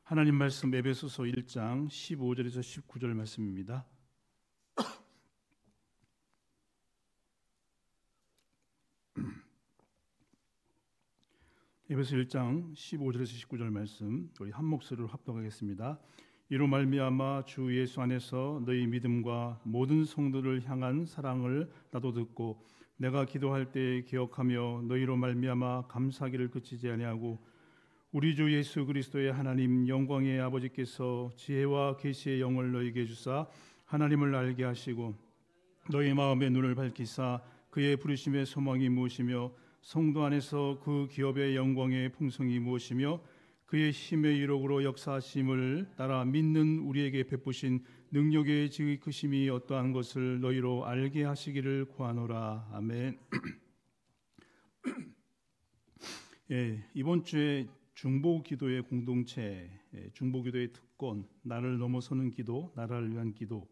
하나님 말씀 에베소서 1장 15절에서 19절 말씀입니다. 에베소 1장 15절에서 19절 말씀 우리 한 목소리로 합독하겠습니다. 이로 말미암아 주 예수 안에서 너희 믿음과 모든 성도를 향한 사랑을 나도 듣고 내가 기도할 때 기억하며 너희로 말미암아 감사하기를 그치지 아니하고 우리 주 예수 그리스도의 하나님 영광의 아버지께서 지혜와 계시의 영을 너희에게 주사 하나님을 알게 하시고 너희 마음의 눈을 밝히사 그의 부르심의 소망이 무엇이며 성도 안에서 그 기업의 영광의 풍성이 무엇이며 그의 힘의 이력으로 역사하심을 따라 믿는 우리에게 베푸신 능력의 지극히 크심이 어떠한 것을 너희로 알게 하시기를 구하노라. 아멘. 이번 주에 중보기도의 공동체, 중보기도의 특권, 나를 넘어서는 기도, 나라를 위한 기도,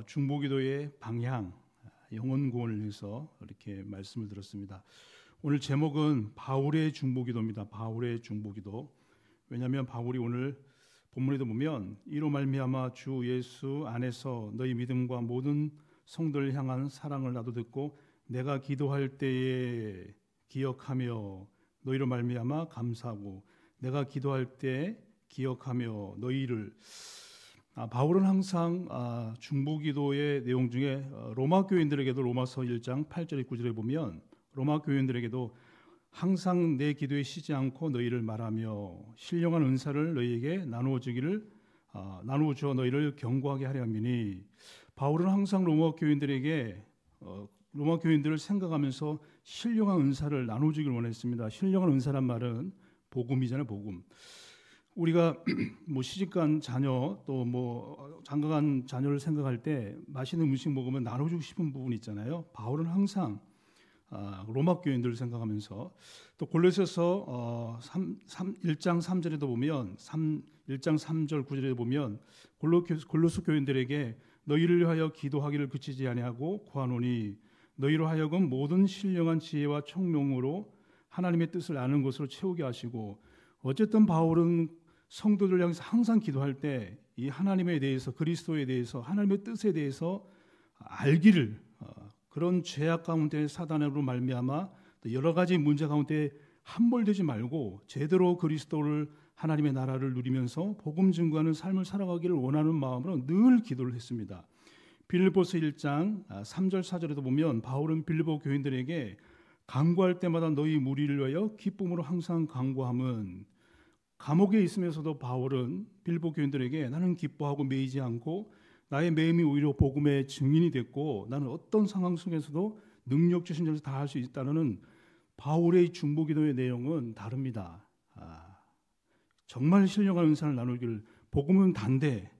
중보기도의 방향, 영혼구원을 위해서 이렇게 말씀을 들었습니다. 오늘 제목은 바울의 중보기도입니다. 바울의 중보기도. 왜냐하면 바울이 오늘 본문에도 보면 이로 말미암아 주 예수 안에서 너희 믿음과 모든 성도를 향한 사랑을 나도 듣고 내가 기도할 때에 기억하며 너희로 말미암아 감사하고 내가 기도할 때 기억하며 너희를 바울은 항상 중보기도의 내용 중에 로마 교인들에게도 로마서 1장 8절에 9절에 보면 로마 교인들에게도 항상 내 기도에 쉬지 않고 너희를 말하며 신령한 은사를 너희에게 나누어 주어 너희를 경고하게 하려 함이니 바울은 항상 로마 교인들에게 로마 교인들을 생각하면서 신령한 은사를 나눠주길 원했습니다. 신령한 은사란 말은 복음이잖아요. 복음. 우리가 시집간 자녀 또 장가간 자녀를 생각할 때 맛있는 음식 먹으면 나눠주고 싶은 부분이 있잖아요. 바울은 항상 로마 교인들을 생각하면서 또 골로새서 1장 3절에도 보면 1장 3절 9절에 보면 골로새 교인들에게 너희를 위하여 기도하기를 그치지 아니하고 구하노니 너희로 하여금 모든 신령한 지혜와 총명으로 하나님의 뜻을 아는 것으로 채우게 하시고 어쨌든 바울은 성도들 향해서 항상 기도할 때 이 하나님에 대해서 그리스도에 대해서 하나님의 뜻에 대해서 알기를 그런 죄악 가운데 사단으로 말미암아 여러 가지 문제 가운데 함몰되지 말고 제대로 그리스도를 하나님의 나라를 누리면서 복음 증거하는 삶을 살아가기를 원하는 마음으로 늘 기도를 했습니다. 빌립보서 1장 3절 4절에도 보면 바울은 빌립보 교인들에게 간구할 때마다 너희 무리를 위하여 기쁨으로 항상 간구함은 감옥에 있으면서도 바울은 빌립보 교인들에게 나는 기뻐하고 매이지 않고 나의 매임이 오히려 복음의 증인이 됐고 나는 어떤 상황 속에서도 능력 주신 자를 다 할 수 있다는 바울의 중보기도의 내용은 다릅니다. 정말 신령한 은사를 나누기를 복음은 단대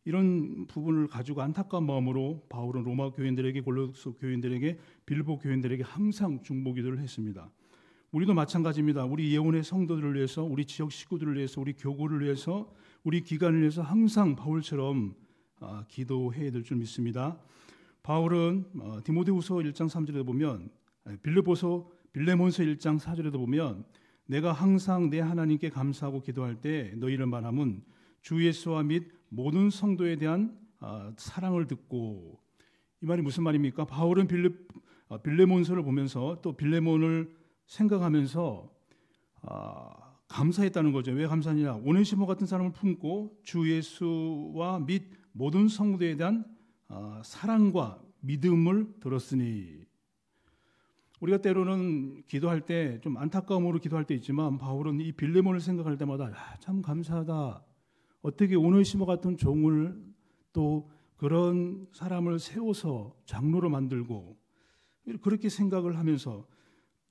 이런 부분을 가지고 안타까운 마음으로 바울은 로마 교인들에게 골로새 교인들에게 빌립보 교인들에게 항상 중보기도를 했습니다. 우리도 마찬가지입니다. 우리 예언의 성도들을 위해서 우리 지역 식구들을 위해서 우리 교구를 위해서 우리 기관을 위해서 항상 바울처럼 기도해야 될 줄 믿습니다. 바울은 디모데후서 1장 3절에 보면 빌레몬서 1장 4절에도 보면 내가 항상 내 하나님께 감사하고 기도할 때 너희를 말함은 주 예수와 및 모든 성도에 대한 사랑을 듣고 이 말이 무슨 말입니까? 바울은 빌레몬서를 보면서 또 빌레몬을 생각하면서 감사했다는 거죠. 왜 감사하냐? 오네시모 같은 사람을 품고 주 예수와 및 모든 성도에 대한 사랑과 믿음을 들었으니 우리가 때로는 기도할 때 좀 안타까움으로 기도할 때 있지만 바울은 이 빌레몬을 생각할 때마다 참 감사하다. 어떻게 오네시모 같은 종을 또 그런 사람을 세워서 장로로 만들고 그렇게 생각을 하면서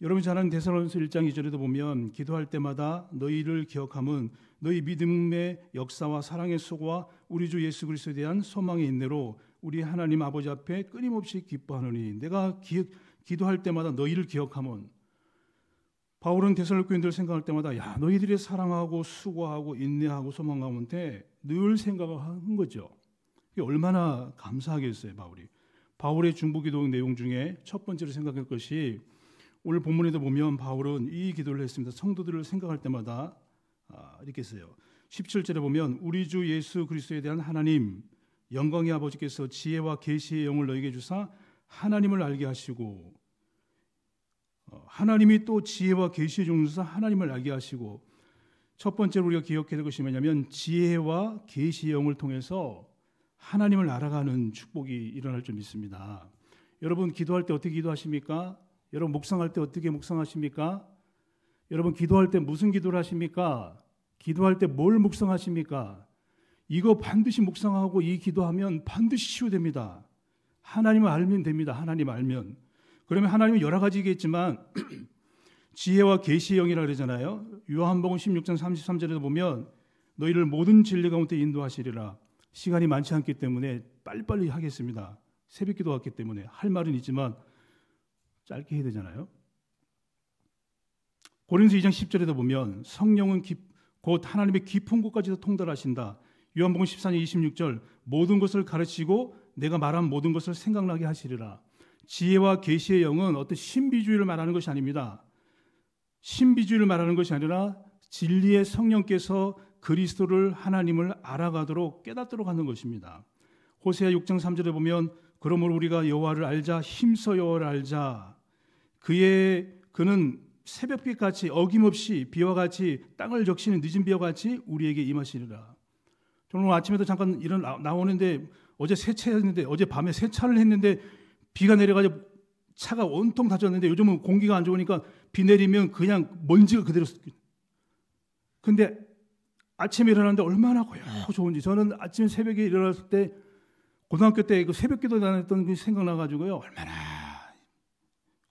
여러분이 잘 아는 데살로니가서 1장 2절에도 보면 기도할 때마다 너희를 기억함은 너희 믿음의 역사와 사랑의 수고와 우리 주 예수 그리스도에 대한 소망의 인내로 우리 하나님 아버지 앞에 끊임없이 기뻐하노니 내가 기도할 때마다 너희를 기억함은 바울은 데살로니가 교인들을 생각할 때마다 너희들이 사랑하고 수고하고 인내하고 소망 가운데 늘 생각을 한 거죠. 이게 얼마나 감사하겠어요. 바울의 중보기도 내용 중에 첫 번째로 생각할 것이 오늘 본문에도 보면 바울은 이 기도를 했습니다. 성도들을 생각할 때마다 이렇게 써요. 17절에 보면 우리 주 예수 그리스도에 대한 하나님 영광의 아버지께서 지혜와 계시의 영을 너희에게 주사 하나님을 알게 하시고, 하나님이 또 지혜와 계시의 영을 주사 하나님을 알게 하시고, 첫 번째로 우리가 기억해야 될 것이 뭐냐면 지혜와 계시의 영을 통해서 하나님을 알아가는 축복이 일어날 줄 믿습니다. 여러분 기도할 때 어떻게 기도하십니까? 여러분 묵상할 때 어떻게 묵상하십니까? 여러분 기도할 때 무슨 기도를 하십니까? 기도할 때 뭘 묵상하십니까? 이거 반드시 묵상하고 이 기도하면 반드시 치유됩니다. 하나님을 알면 됩니다. 하나님 알면. 그러면 하나님은 여러 가지겠지만 지혜와 계시의 영이라 그러잖아요. 요한복음 16장 33절에도 보면 너희를 모든 진리 가운데 인도하시리라. 시간이 많지 않기 때문에 빨리빨리 하겠습니다. 새벽기도 왔기 때문에 할 말은 있지만 짧게 해야 되잖아요. 고린도서 2장 10절에도 보면 성령은 곧 하나님의 깊은 곳까지도 통달하신다. 요한복음 14장 26절 모든 것을 가르치고 내가 말한 모든 것을 생각나게 하시리라. 지혜와 계시의 영은 어떤 신비주의를 말하는 것이 아닙니다. 신비주의를 말하는 것이 아니라 진리의 성령께서 그리스도를 하나님을 알아가도록 깨닫도록 하는 것입니다. 호세아 6장 3절에 보면 그러므로 우리가 여호와를 알자 힘써 여호와를 알자. 그는 새벽빛같이 어김없이 비와 같이 땅을 적시는 늦은 비와 같이 우리에게 임하시리라. 저는 오늘 아침에도 잠깐 나오는데 어제 세차했는데 어제 밤에 세차를 했는데 비가 내려가지고 차가 온통 다쳤는데 요즘은 공기가 안 좋으니까 비 내리면 그냥 먼지가 그대로. 근데 아침에 일어났는데 얼마나 고요하고 좋은지. 저는 아침 새벽에 일어났을 때 고등학교 때 그 새벽기도 다녔던 그 생각나가지고요. 얼마나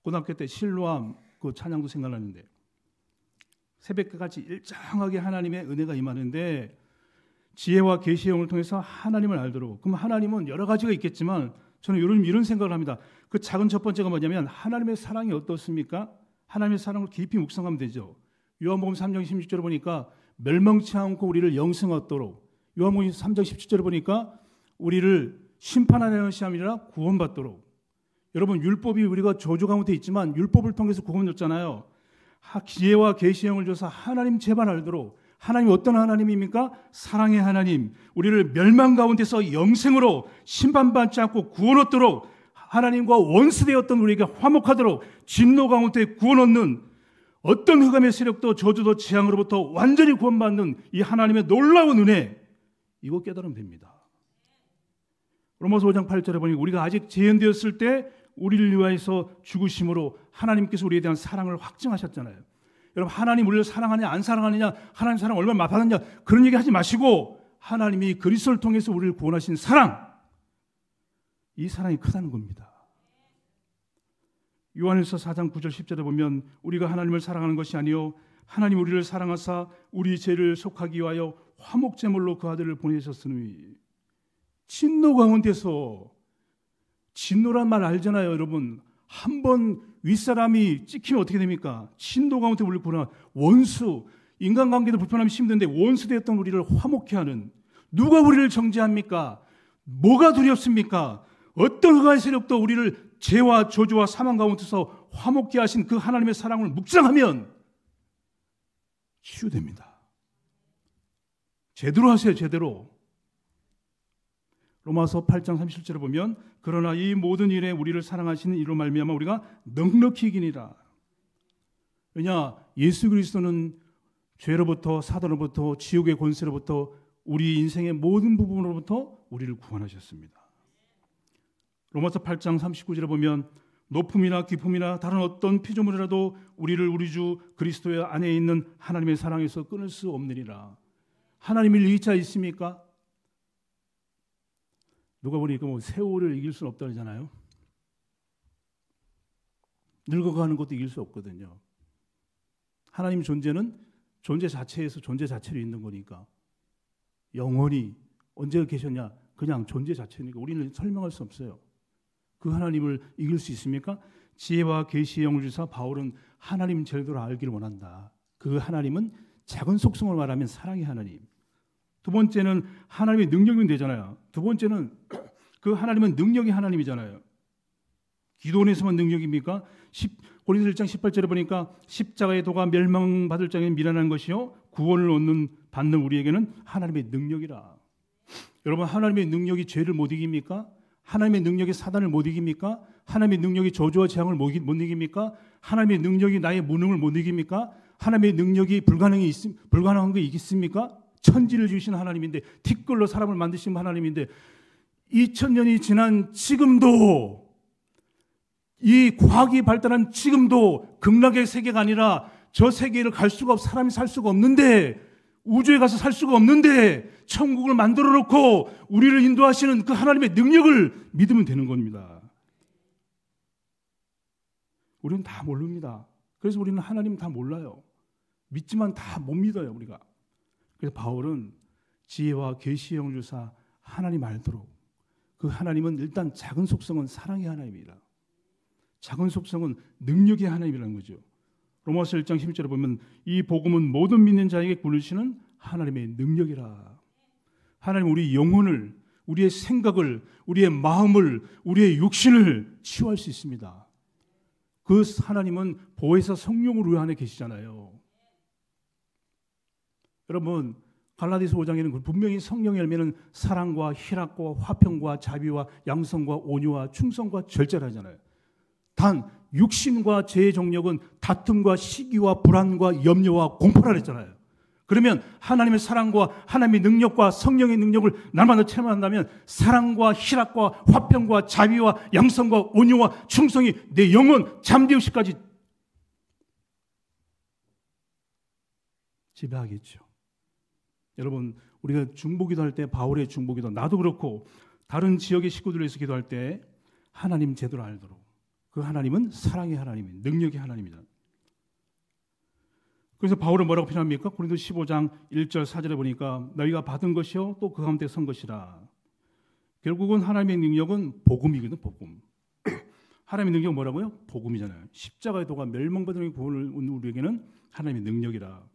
고등학교 때 실로암 그 찬양도 생각나는데 새벽까지 일정하게 하나님의 은혜가 임하는데 지혜와 계시의 영을 통해서 하나님을 알도록. 그럼 하나님은 여러 가지가 있겠지만 저는 이런 생각을 합니다. 그 작은 첫 번째가 뭐냐면 하나님의 사랑이 어떻습니까? 하나님의 사랑을 깊이 묵상하면 되죠. 요한복음 3장 16절에 보니까 멸망치 않고 우리를 영생 얻도록, 요한복음 3장 17절에 보니까 우리를 심판하는 것이 아니라 구원받도록. 여러분 율법이 우리가 저주 가운데 있지만 율법을 통해서 구원 줬잖아요. 지혜와 계시의 영을 줘서 하나님 제발 알도록. 하나님이 어떤 하나님입니까? 사랑의 하나님. 우리를 멸망 가운데서 영생으로 심판받지 않고 구원 얻도록, 하나님과 원수되었던 우리에게 화목하도록, 진노 가운데 구원 얻는, 어떤 흑암의 세력도 저주도 재앙으로부터 완전히 구원받는 이 하나님의 놀라운 은혜, 이거 깨달으면 됩니다. 로마서 5장 8절에 보니 우리가 아직 재현되었을 때 우리를 위하여서 죽으심으로 하나님께서 우리에 대한 사랑을 확증하셨잖아요. 여러분 하나님 우리를 사랑하냐 안 사랑하느냐, 하나님 사랑 얼마나 받았느냐 그런 얘기 하지 마시고 하나님이 그리스도를 통해서 우리를 구원하신 사랑, 이 사랑이 크다는 겁니다. 요한일서 4장 9절 10절에 보면 우리가 하나님을 사랑하는 것이 아니요 하나님 우리를 사랑하사 우리 죄를 속하기 위하여 화목제물로 그 아들을 보내셨으니. 진노 가운데서, 진노란 말 알잖아요 여러분. 한번 윗사람이 찍히면 어떻게 됩니까? 진노 가운데 우리를 구원한 원수, 인간관계도 불편하면 힘든데 원수 되었던 우리를 화목케 하는, 누가 우리를 정죄합니까? 뭐가 두렵습니까? 어떤 흑암의 세력도 우리를 죄와 저주와 사망 가운데서 화목케 하신 그 하나님의 사랑을 묵상하면 치유됩니다. 제대로 하세요. 제대로. 로마서 8장 37절에 보면 그러나 이 모든 일에 우리를 사랑하시는 이로 말미암아 우리가 넉넉히 이기니라. 왜냐? 예수 그리스도는 죄로부터, 사단으로부터, 지옥의 권세로부터, 우리 인생의 모든 부분으로부터 우리를 구원하셨습니다. 로마서 8장 39절에 보면 높음이나 깊음이나 다른 어떤 피조물이라도 우리를 우리 주 그리스도의 안에 있는 하나님의 사랑에서 끊을 수 없느니라. 하나님이 이기자 있습니까? 누가 보니까 뭐 세월을 이길 수는 없다 그러잖아요. 늙어가는 것도 이길 수 없거든요. 하나님 존재는 존재 자체에서 존재 자체로 있는 거니까. 영원히 언제 계셨냐? 그냥 존재 자체니까 우리는 설명할 수 없어요. 그 하나님을 이길 수 있습니까? 지혜와 계시의 영을 주사 바울은 하나님 제대로 알기를 원한다. 그 하나님은 작은 속성을 말하면 사랑의 하나님. 두 번째는 하나님의 능력이 되잖아요. 두 번째는 그 하나님은 능력의 하나님이잖아요. 기도원에서만 능력입니까? 고린도서 1장 18절에 보니까 십자가의 도가 멸망받을 자에게 미련한 것이요 구원을 받는 우리에게는 하나님의 능력이라. 여러분, 하나님의 능력이 죄를 못 이깁니까? 하나님의 능력이 사단을 못 이깁니까? 하나님의 능력이 저주와 재앙을 못 이깁니까? 하나님의 능력이 나의 무능을 못 이깁니까? 하나님의 능력이 불가능한 게 있습니까? 천지를 주신 하나님인데, 티끌로 사람을 만드신 하나님인데, 2000년이 지난 지금도, 이 과학이 발달한 지금도 극락의 세계가 아니라 저 세계를 갈 수가 사람이 살 수가 없는데, 우주에 가서 살 수가 없는데 천국을 만들어 놓고 우리를 인도하시는 그 하나님의 능력을 믿으면 되는 겁니다. 우리는 다 모릅니다. 그래서 우리는 하나님 다 몰라요. 믿지만 다 못 믿어요, 우리가. 그래서 바울은 지혜와 계시의 영을 주사 하나님 알도록, 그 하나님은 일단 작은 속성은 사랑의 하나님이라, 작은 속성은 능력의 하나님이라는 거죠. 로마서 1장 11절에 보면 이 복음은 모든 믿는 자에게 부르시는 하나님의 능력이라. 하나님 우리 영혼을, 우리의 생각을, 우리의 마음을, 우리의 육신을 치유할 수 있습니다. 그 하나님은 보혜사 성령으로 우리 안에 계시잖아요. 여러분, 갈라디아서 5장에는 분명히 성령의 열매는 사랑과 희락과 화평과 자비와 양성과 온유와 충성과 절제라잖아요. 단 육신과 죄의 정력은 다툼과 시기와 불안과 염려와 공포라 그랬잖아요. 그러면 하나님의 사랑과 하나님의 능력과 성령의 능력을 날마다 체험한다면 사랑과 희락과 화평과 자비와 양성과 온유와 충성이 내 영혼 잠재의식까지 지배하겠죠. 여러분, 우리가 중보기도 할 때, 바울의 중보기도, 나도 그렇고 다른 지역의 식구들을 위해서 기도할 때 하나님 제대로 알도록, 그 하나님은 사랑의 하나님입니다. 능력의 하나님이다. 그래서 바울은 뭐라고 표현합니까? 고린도 15장 1절 4절에 보니까 너희가 받은 것이요 또 그 가운데 선 것이라. 결국은 하나님의 능력은 복음이거든, 복음. 하나님의 능력은 뭐라고요? 복음이잖아요. 십자가의 도가 멸망받은 구원을 우리에게는 하나님의 능력이라.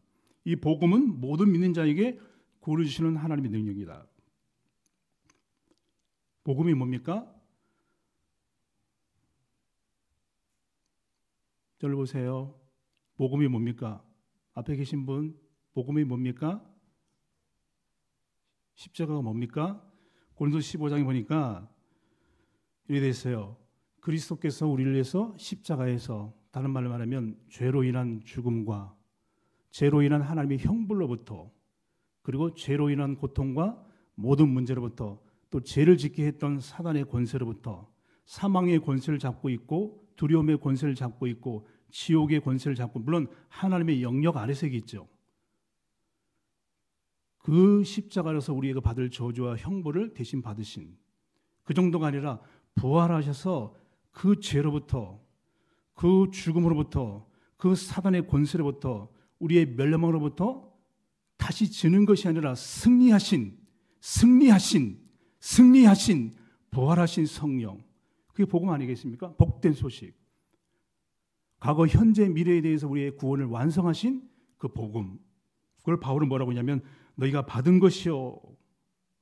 이 복음은 모든 믿는 자에게 구원을 주시는 하나님의 능력이다. 복음이 뭡니까? 저를 보세요. 복음이 뭡니까? 앞에 계신 분, 복음이 뭡니까? 십자가가 뭡니까? 고린도서 15장에 보니까 이렇게 되어 있어요. 그리스도께서 우리를 위해서 십자가에서, 다른 말로 말하면 죄로 인한 죽음과 죄로 인한 하나님의 형벌로부터, 그리고 죄로 인한 고통과 모든 문제로부터, 또 죄를 짓게 했던 사단의 권세로부터, 사망의 권세를 잡고 있고 두려움의 권세를 잡고 있고 지옥의 권세를 잡고, 물론 하나님의 영역 아래서 있죠. 그 십자가로서 우리에게 받을 저주와 형벌을 대신 받으신, 그 정도가 아니라 부활하셔서 그 죄로부터, 그 죽음으로부터, 그 사단의 권세로부터, 우리의 멸망으로부터 다시 지는 것이 아니라 승리하신 부활하신 성령, 그게 복음 아니겠습니까? 복된 소식. 과거, 현재, 미래에 대해서 우리의 구원을 완성하신 그 복음. 그걸 바울은 뭐라고 하냐면 너희가 받은 것이요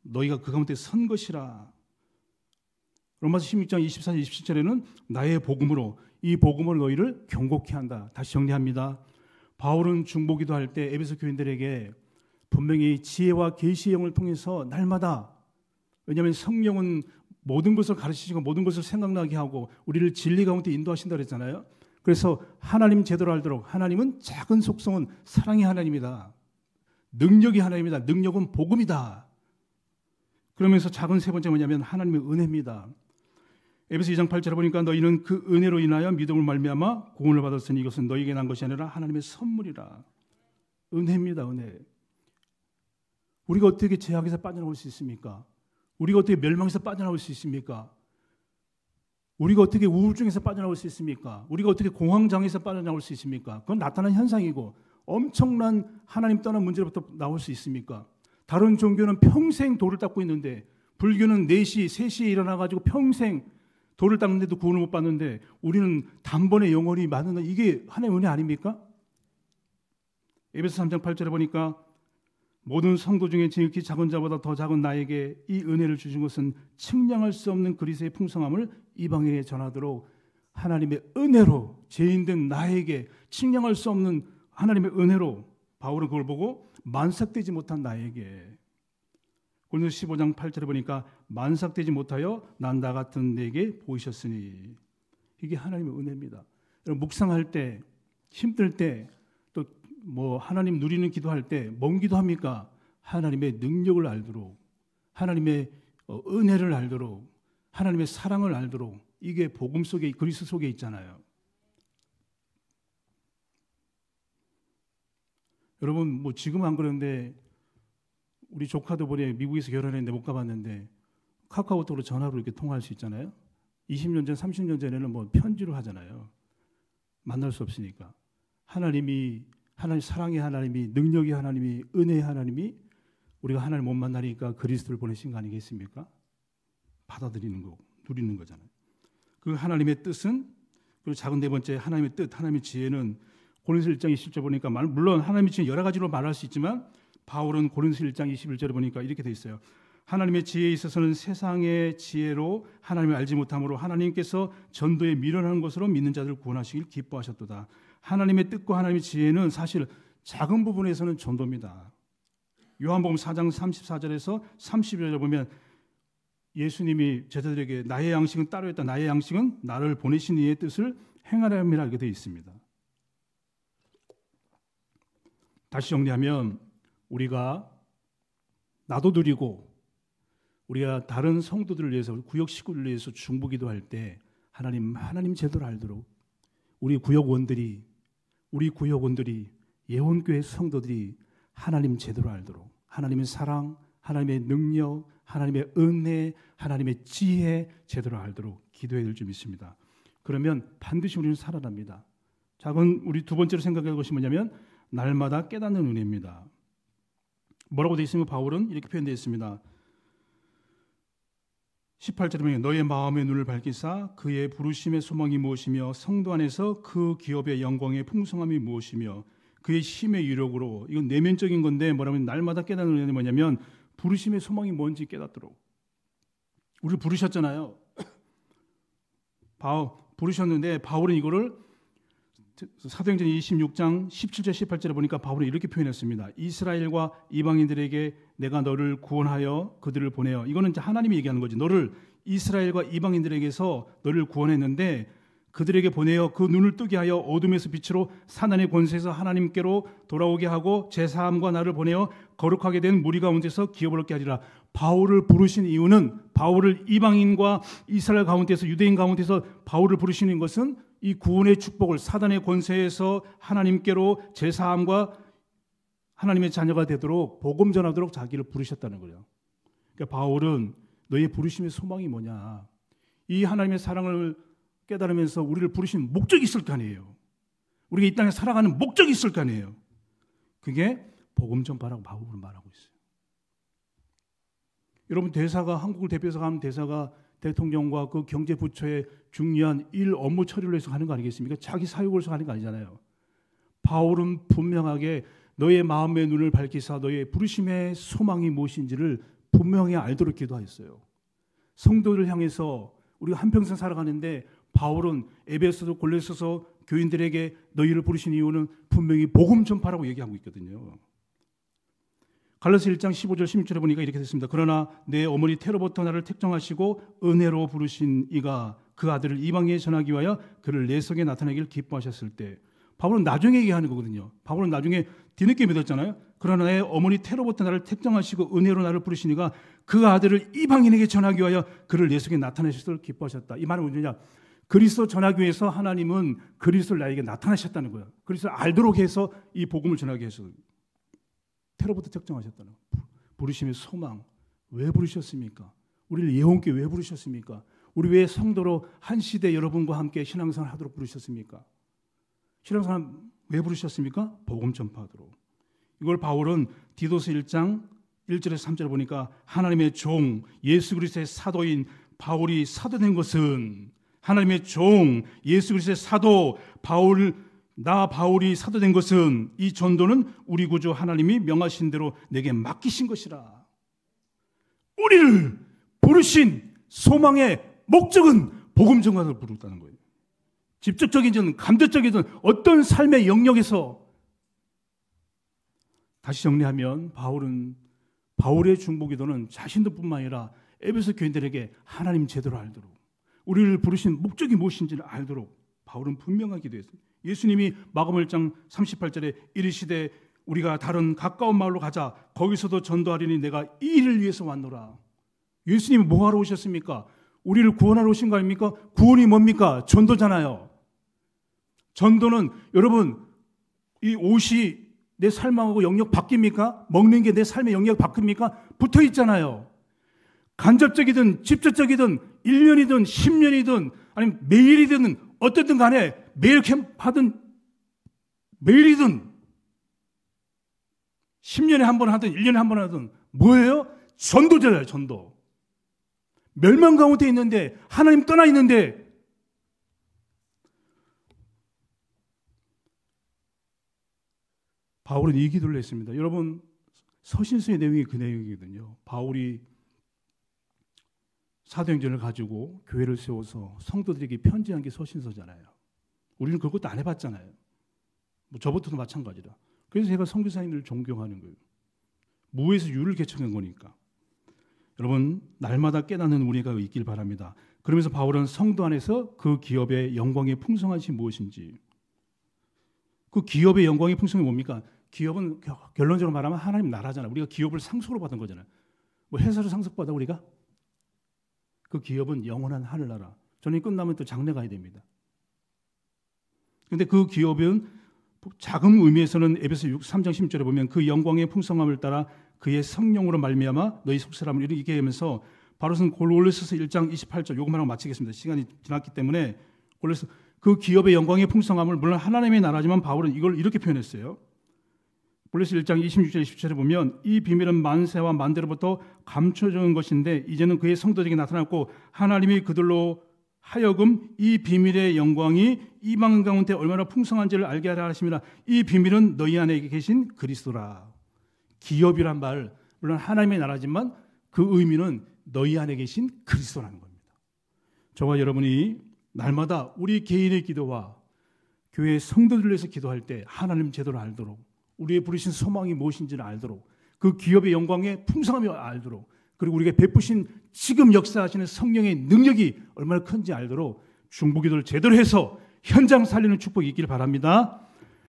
너희가 그 가운데 선 것이라. 로마서 16장 24절 27절에는 나의 복음으로, 이 복음으로 너희를 경고케 한다. 다시 정리합니다. 바울은 중보기도 할 때 에베소 교인들에게 분명히 지혜와 계시의 영을 통해서 날마다, 왜냐하면 성령은 모든 것을 가르치시고 모든 것을 생각나게 하고 우리를 진리 가운데 인도하신다 그랬잖아요. 그래서 하나님 제대로 알도록, 하나님은 작은 속성은 사랑의 하나님이다. 능력이 하나님이다. 능력은 복음이다. 그러면서 작은 세 번째 뭐냐면 하나님의 은혜입니다. 에베소 2장 8절에 보니까 너희는 그 은혜로 인하여 믿음을 말미암아 구원을 받았으니 이것은 너희에게 난 것이 아니라 하나님의 선물이라. 은혜입니다. 은혜. 우리가 어떻게 죄악에서 빠져나올 수 있습니까? 우리가 어떻게 멸망에서 빠져나올 수 있습니까? 우리가 어떻게 우울증에서 빠져나올 수 있습니까? 우리가 어떻게 공황장애에서 빠져나올 수 있습니까? 그건 나타난 현상이고 엄청난 하나님 떠난 문제로부터 나올 수 있습니까? 다른 종교는 평생 돌을 닦고 있는데, 불교는 4시, 3시에 일어나가지고 평생 돌을 닦는데도 구원을 못 받는데 우리는 단번에 영원히 만드는, 이게 하나님의 은혜 아닙니까? 에베소 3장 8절에 보니까 모든 성도 중에 지극히 작은 자보다 더 작은 나에게 이 은혜를 주신 것은 측량할 수 없는 그리스도의 풍성함을 이방인에게 전하도록 하나님의 은혜로, 죄인된 나에게 측량할 수 없는 하나님의 은혜로, 바울은 그걸 보고 만삭되지 못한 나에게. 고린도서 15장 8절에 보니까 만삭되지 못하여 난다 같은 내게 보이셨으니, 이게 하나님의 은혜입니다. 여러분, 묵상할 때, 힘들 때, 또 뭐 하나님 누리는 기도할 때 뭔 기도합니까? 하나님의 능력을 알도록, 하나님의 은혜를 알도록, 하나님의 사랑을 알도록. 이게 복음 속에, 그리스도 속에 있잖아요. 여러분, 뭐 지금은 안 그런데 우리 조카도 번에 미국에서 결혼했는데 못 가봤는데 카카오톡으로 전화로 이렇게 통화할 수 있잖아요. 20년 전, 30년 전에는 뭐 편지로 하잖아요. 만날 수 없으니까. 하나님 사랑의 하나님이, 능력의 하나님이, 은혜의 하나님이 우리가 하나님 못 만나니까 그리스도를 보내신 거 아니겠습니까? 받아들이는 거, 누리는 거잖아요. 그 하나님의 뜻은, 그리고 작은 네 번째 하나님의 뜻, 하나님의 지혜는 고린도서 1장 20절 보니까 물론 하나님의 지혜는 여러 가지로 말할 수 있지만 바울은 고린도서 1장 21절에 보니까 이렇게 돼 있어요. 하나님의 지혜에 있어서는 세상의 지혜로 하나님을 알지 못함으로 하나님께서 전도에 미련한 것으로 믿는 자들을 구원하시길 기뻐하셨도다. 하나님의 뜻과 하나님의 지혜는 사실 작은 부분에서는 전도입니다. 요한복음 4장 34절에서 30절에 보면 예수님이 제자들에게 나의 양식은 따로 있다. 나의 양식은 나를 보내신 이의 뜻을 행하려함이라 이렇게 되어 있습니다. 다시 정리하면 우리가 나도 누리고 우리가 다른 성도들을 위해서, 구역 식구들을 위해서 중보기도할 때 하나님 제도를 알도록 우리 구역원들이 예원교회 성도들이 하나님 제도를 알도록 하나님의 사랑, 하나님의 능력, 하나님의 은혜, 하나님의 지혜 제대로 알도록 기도해야 될 줄 믿습니다. 그러면 반드시 우리는 살아납니다. 작은 우리 두 번째로 생각할 것이 뭐냐면 날마다 깨닫는 은혜입니다. 뭐라고 되어 있으면 바울은 이렇게 표현되어 있습니다. 18절에 보면 너의 마음의 눈을 밝히사 그의 부르심의 소망이 무엇이며 성도 안에서 그 기업의 영광의 풍성함이 무엇이며 그의 힘의 유력으로, 이건 내면적인 건데 뭐라면 날마다 깨닫는 은혜는 뭐냐면 부르심의 소망이 뭔지 깨닫도록. 우리를 부르셨잖아요. 부르셨는데 바울은 이거를 사도행전 26장 17절 18절에 보니까 바울은 이렇게 표현했습니다. 이스라엘과 이방인들에게 내가 너를 구원하여 그들을 보내어. 이거는 이제 하나님이 얘기하는 거지. 너를 이스라엘과 이방인들에게서 너를 구원했는데 그들에게 보내어 그 눈을 뜨게 하여 어둠에서 빛으로 사단의 권세에서 하나님께로 돌아오게 하고 제사함과 나를 보내어 거룩하게 된 무리 가운데서 기업을 얻게 하리라. 바울을 부르신 이유는, 바울을 이방인과 이스라엘 가운데서, 유대인 가운데서 바울을 부르시는 것은 이 구원의 축복을, 사단의 권세에서 하나님께로 제사함과 하나님의 자녀가 되도록 복음 전하도록 자기를 부르셨다는 거예요. 그러니까 바울은 너의 부르심의 소망이 뭐냐, 이 하나님의 사랑을 깨달으면서 우리를 부르신 목적이 있을 거 아니에요. 우리가 이 땅에 살아가는 목적이 있을 거 아니에요. 그게 복음 전파라고 바울은 말하고 있어요. 여러분, 대사가, 한국을 대표해서 가는 대사가 대통령과 그 경제부처의 중요한 일 업무 처리를 해서 하는 거 아니겠습니까? 자기 사역을 해서 하는 거 아니잖아요. 바울은 분명하게 너의 마음의 눈을 밝히사 너의 부르심의 소망이 무엇인지를 분명히 알도록 기도하였어요. 성도를 향해서 우리가 한평생 살아가는데 바울은 에베소서, 골로새서 교인들에게 너희를 부르신 이유는 분명히 복음 전파라고 얘기하고 있거든요. 갈라디아서 1장 15절 16절에 보니까 이렇게 됐습니다. 그러나 내 어머니 테로부터 나를 택정하시고 은혜로 부르신 이가 그 아들을 이방인에 전하기 위하여 그를 내 속에 나타내기를 기뻐하셨을 때, 바울은 나중에 얘기하는 거거든요. 바울은 나중에 뒤늦게 믿었잖아요. 그러나 내 어머니 테로부터 나를 택정하시고 은혜로 나를 부르신 이가 그 아들을 이방인에게 전하기 위하여 그를 내 속에 나타내셨을 기뻐하셨다. 이 말은 뭐냐? 그리스도 전하기 위해서 하나님은 그리스도를 나에게 나타나셨다는 거예요. 그리스도를 알도록 해서 이 복음을 전하게 해서 테로부터 택정하셨다는 거예요. 부르심의 소망. 왜 부르셨습니까? 우리를 예언교회 왜 부르셨습니까? 우리 왜 성도로 한 시대 여러분과 함께 신앙생활 하도록 부르셨습니까? 신앙생활 왜 부르셨습니까? 복음 전파하도록. 이걸 바울은 디도서 1장 1절에서 3절에 보니까 하나님의 종 예수 그리스도의 사도인 바울이 사도된 것은, 하나님의 종 예수 그리스도의 사도 바울이 사도된 것은, 이 전도는 우리 구주 하나님이 명하신 대로 내게 맡기신 것이라. 우리를 부르신 소망의 목적은 복음 전파를 부르다는 거예요. 직접적이든 감정적이든 어떤 삶의 영역에서 다시 정리하면 바울의 중보기도는 자신들뿐만 아니라 에베소 교인들에게 하나님 제대로 알도록, 우리를 부르신 목적이 무엇인지를 알도록 바울은 분명하게 기도했습니다. 예수님이 마가복음 1장 38절에 이르시되 우리가 다른 가까운 마을로 가자. 거기서도 전도하리니 내가 이 일을 위해서 왔노라. 예수님이 뭐하러 오셨습니까? 우리를 구원하러 오신 거 아닙니까? 구원이 뭡니까? 전도잖아요. 전도는 여러분, 이 옷이 내 삶하고 영역 바뀝니까? 먹는 게 내 삶의 영역 바뀝니까? 붙어 있잖아요. 간접적이든 직접적이든 1년이든 10년이든 아니면 매일이든 어쨌든 간에 매일 캠프하든 매일이든 10년에 한 번 하든 1년에 한 번 하든 뭐예요? 전도잖아요. 전도. 멸망 가운데 있는데, 하나님 떠나 있는데, 바울은 이 기도를 했습니다. 여러분, 서신서의 내용이 그 내용이거든요. 바울이 사도행전을 가지고 교회를 세워서 성도들에게 편지한 게 서신서잖아요. 우리는 그것도 안 해봤잖아요. 뭐 저부터도 마찬가지라. 그래서 제가 선교사님들을 존경하는 거예요. 무에서 유를 개척한 거니까. 여러분, 날마다 깨닫는 우리가 있길 바랍니다. 그러면서 바울은 성도 안에서 그 기업의 영광의 풍성하신 무엇인지, 그 기업의 영광의 풍성이 뭡니까? 기업은 결론적으로 말하면 하나님 나라잖아요. 우리가 기업을 상속으로 받은 거잖아요. 뭐 회사를 상속받아 우리가? 그 기업은 영원한 하늘나라. 전이 끝나면 또 장래 가야 됩니다. 그런데 그 기업은 작은 의미에서는 에베소 3장 16절에 보면 그 영광의 풍성함을 따라 그의 성령으로 말미암아 너희 속사람을 이르게 하면서, 바로는 골로새서 1장 28절 요것만 하고 마치겠습니다. 시간이 지났기 때문에. 그 기업의 영광의 풍성함을, 물론 하나님의 나라지만 바울은 이걸 이렇게 표현했어요. 골로새 1장 26절 27절에 보면 이 비밀은 만세와 만대로부터 감춰진 것인데 이제는 그의 성도들에게 나타났고 하나님이 그들로 하여금 이 비밀의 영광이 이방 가운데 얼마나 풍성한지를 알게 하려 하심이라. 이 비밀은 너희 안에 계신 그리스도라. 기업이란 말, 물론 하나님의 나라지만 그 의미는 너희 안에 계신 그리스도라는 겁니다. 저와 여러분이 날마다 우리 개인의 기도와 교회의 성도들을 위해서 기도할 때 하나님 제대로 알도록, 우리의 부르신 소망이 무엇인지를 알도록, 그 기업의 영광의 풍성함을 알도록, 그리고 우리가 베푸신 지금 역사하시는 성령의 능력이 얼마나 큰지 알도록 중보기도를 제대로 해서 현장 살리는 축복이 있기를 바랍니다.